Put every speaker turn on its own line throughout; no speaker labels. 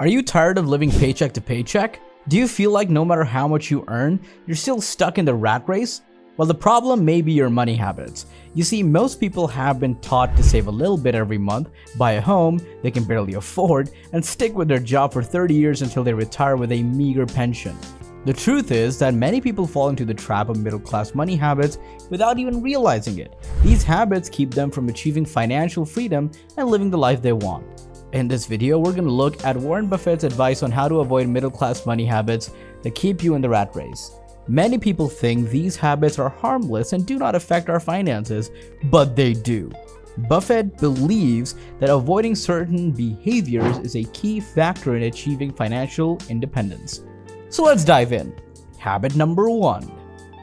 Are you tired of living paycheck to paycheck? Do you feel like no matter how much you earn, you're still stuck in the rat race? Well, the problem may be your money habits. You see, most people have been taught to save a little bit every month, buy a home they can barely afford, and stick with their job for 30 years until they retire with a meager pension. The truth is that many people fall into the trap of middle-class money habits without even realizing it. These habits keep them from achieving financial freedom and living the life they want. In this video, we're going to look at Warren Buffett's advice on how to avoid middle-class money habits that keep you in the rat race. Many people think these habits are harmless and do not affect our finances, but they do. Buffett believes that avoiding certain behaviors is a key factor in achieving financial independence. So let's dive in. Habit number 1.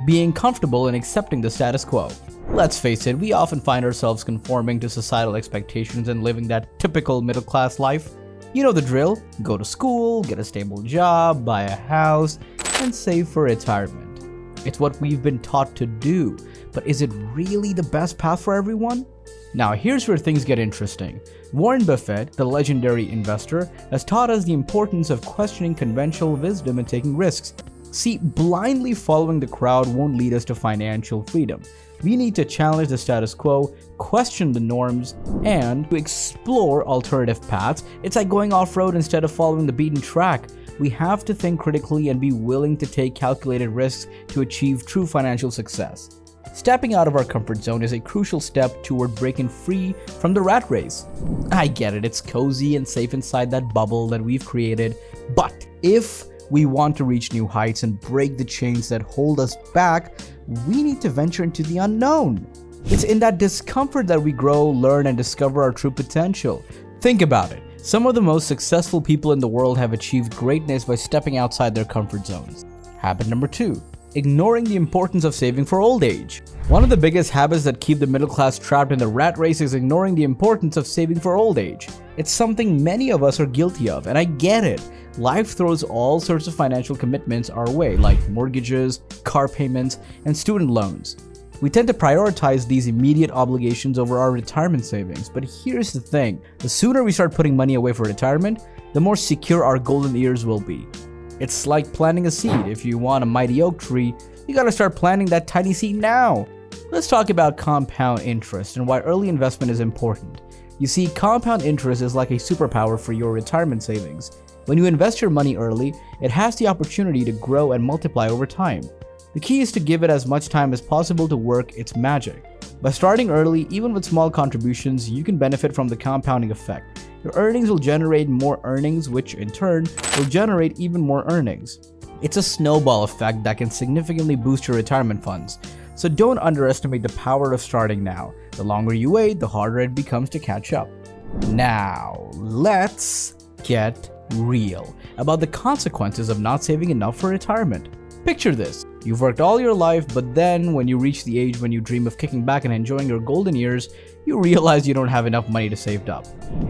Being comfortable and accepting the status quo. Let's face it, we often find ourselves conforming to societal expectations and living that typical middle-class life. You know the drill: go to school, get a stable job, buy a house, and save for retirement. It's what we've been taught to do, but is it really the best path for everyone? Now here's where things get interesting. Warren Buffett, the legendary investor, has taught us the importance of questioning conventional wisdom and taking risks. See, blindly following the crowd won't lead us to financial freedom. We need to challenge the status quo, question the norms, and to explore alternative paths. It's like going off-road instead of following the beaten track. We have to think critically and be willing to take calculated risks to achieve true financial success. Stepping out of our comfort zone is a crucial step toward breaking free from the rat race. I get it, it's cozy and safe inside that bubble that we've created, but if we want to reach new heights and break the chains that hold us back, we need to venture into the unknown. It's in that discomfort that we grow, learn, and discover our true potential. Think about it. Some of the most successful people in the world have achieved greatness by stepping outside their comfort zones. Habit number 2. Ignoring the importance of saving for old age. One of the biggest habits that keep the middle class trapped in the rat race is ignoring the importance of saving for old age. It's something many of us are guilty of, and I get it. Life throws all sorts of financial commitments our way, like mortgages, car payments, and student loans. We tend to prioritize these immediate obligations over our retirement savings, but here's the thing. The sooner we start putting money away for retirement, the more secure our golden years will be. It's like planting a seed. If you want a mighty oak tree, you gotta start planting that tiny seed now. Let's talk about compound interest and why early investment is important. You see, compound interest is like a superpower for your retirement savings. When you invest your money early, it has the opportunity to grow and multiply over time. The key is to give it as much time as possible to work its magic. By starting early, even with small contributions, you can benefit from the compounding effect. Your earnings will generate more earnings, which in turn will generate even more earnings. It's a snowball effect that can significantly boost your retirement funds. So don't underestimate the power of starting now. The longer you wait, the harder it becomes to catch up. Now, let's get real about the consequences of not saving enough for retirement. Picture this. You've worked all your life, but then when you reach the age when you dream of kicking back and enjoying your golden years, you realize you don't have enough money to save up.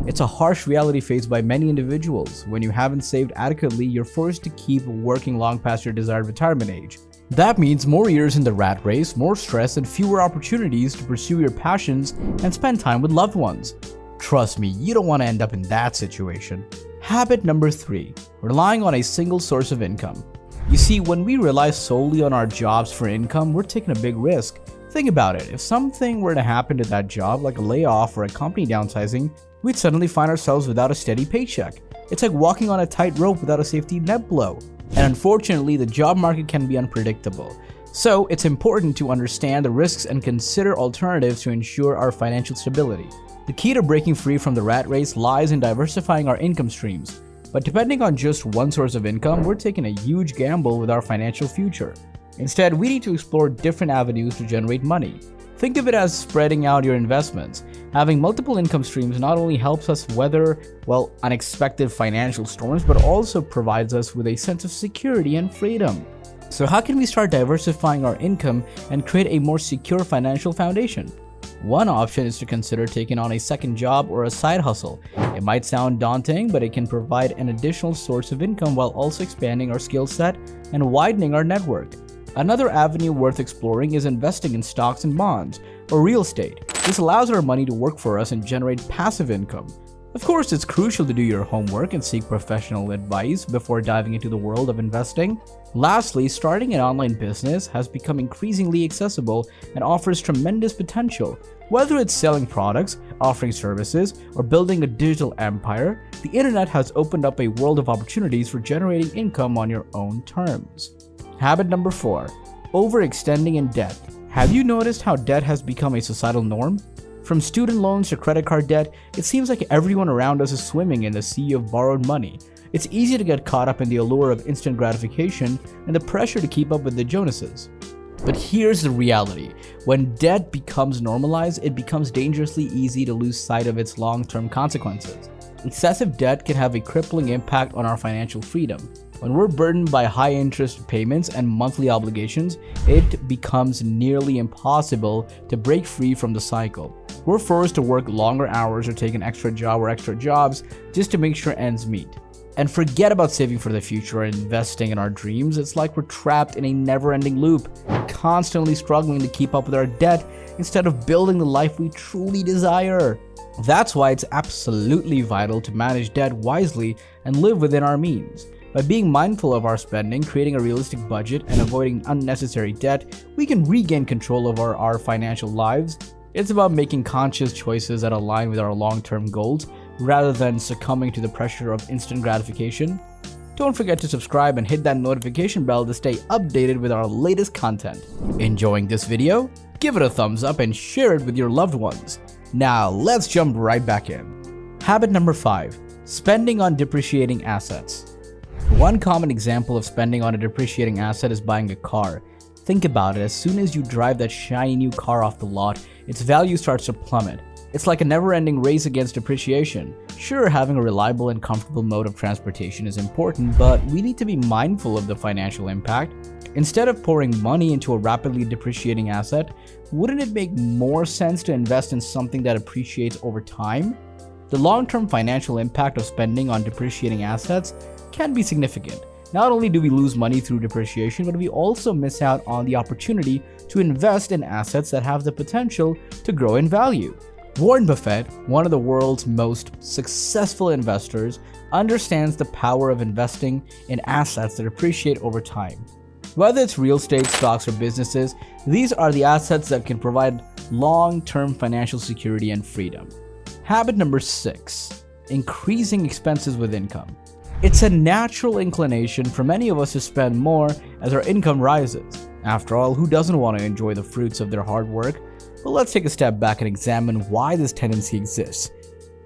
It's a harsh reality faced by many individuals. When you haven't saved adequately, you're forced to keep working long past your desired retirement age. That means more years in the rat race, more stress, and fewer opportunities to pursue your passions and spend time with loved ones. Trust me, you don't want to end up in that situation. Habit number 3. Relying on a single source of income. You see, when we rely solely on our jobs for income, we're taking a big risk. Think about it. If something were to happen to that job, like a layoff or a company downsizing, we'd suddenly find ourselves without a steady paycheck. It's like walking on a tightrope without a safety net below. And unfortunately, the job market can be unpredictable. So it's important to understand the risks and consider alternatives to ensure our financial stability. The key to breaking free from the rat race lies in diversifying our income streams. But depending on just one source of income, we're taking a huge gamble with our financial future. Instead, we need to explore different avenues to generate money. Think of it as spreading out your investments. Having multiple income streams not only helps us weather, unexpected financial storms, but also provides us with a sense of security and freedom. So how can we start diversifying our income and create a more secure financial foundation? One option is to consider taking on a second job or a side hustle. It might sound daunting, but it can provide an additional source of income while also expanding our skill set and widening our network. Another avenue worth exploring is investing in stocks and bonds or real estate. This allows our money to work for us and generate passive income. Of course, it's crucial to do your homework and seek professional advice before diving into the world of investing. Lastly, starting an online business has become increasingly accessible and offers tremendous potential. Whether it's selling products, offering services, or building a digital empire, the internet has opened up a world of opportunities for generating income on your own terms. Habit number 4. Overextending in debt. Have you noticed how debt has become a societal norm? From student loans to credit card debt, it seems like everyone around us is swimming in the sea of borrowed money. It's easy to get caught up in the allure of instant gratification and the pressure to keep up with the Jonases. But here's the reality. When debt becomes normalized, it becomes dangerously easy to lose sight of its long-term consequences. Excessive debt can have a crippling impact on our financial freedom. When we're burdened by high interest payments and monthly obligations, it becomes nearly impossible to break free from the cycle. We're forced to work longer hours or take an extra job or extra jobs just to make sure ends meet. And forget about saving for the future and investing in our dreams. It's like we're trapped in a never-ending loop, constantly struggling to keep up with our debt instead of building the life we truly desire. That's why it's absolutely vital to manage debt wisely and live within our means. By being mindful of our spending, creating a realistic budget, and avoiding unnecessary debt, we can regain control over our financial lives. It's about making conscious choices that align with our long-term goals, rather than succumbing to the pressure of instant gratification. Don't forget to subscribe and hit that notification bell to stay updated with our latest content. Enjoying this video? Give it a thumbs up and share it with your loved ones. Now let's jump right back in. Habit number 5. Spending on depreciating assets. One common example of spending on a depreciating asset is buying a car. Think about it, as soon as you drive that shiny new car off the lot, its value starts to plummet. It's like a never-ending race against depreciation. Sure, having a reliable and comfortable mode of transportation is important, but we need to be mindful of the financial impact. Instead of pouring money into a rapidly depreciating asset, wouldn't it make more sense to invest in something that appreciates over time? The long-term financial impact of spending on depreciating assets can be significant. Not only do we lose money through depreciation, but we also miss out on the opportunity to invest in assets that have the potential to grow in value. Warren Buffett, one of the world's most successful investors, understands the power of investing in assets that appreciate over time. Whether it's real estate, stocks, or businesses, these are the assets that can provide long-term financial security and freedom. Habit number 6. Increasing expenses with income. It's a natural inclination for many of us to spend more as our income rises. After all, who doesn't want to enjoy the fruits of their hard work? But let's take a step back and examine why this tendency exists.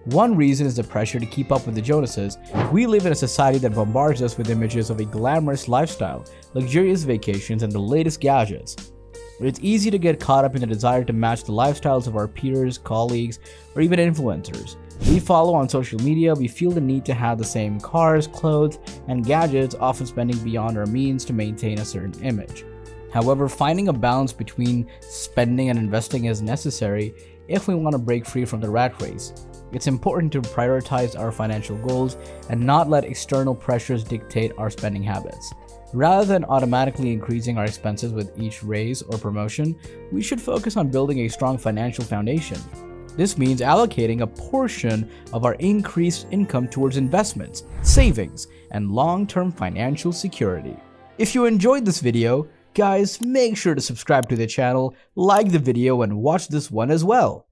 One reason is the pressure to keep up with the Jonases. We live in a society that bombards us with images of a glamorous lifestyle, luxurious vacations, and the latest gadgets. It's easy to get caught up in the desire to match the lifestyles of our peers, colleagues, or even influencers we follow on social media. We feel the need to have the same cars, clothes, and gadgets, often spending beyond our means to maintain a certain image. However, finding a balance between spending and investing is necessary if we want to break free from the rat race. It's important to prioritize our financial goals and not let external pressures dictate our spending habits. Rather than automatically increasing our expenses with each raise or promotion, we should focus on building a strong financial foundation. This means allocating a portion of our increased income towards investments, savings, and long-term financial security. If you enjoyed this video, guys, make sure to subscribe to the channel, like the video, and watch this one as well.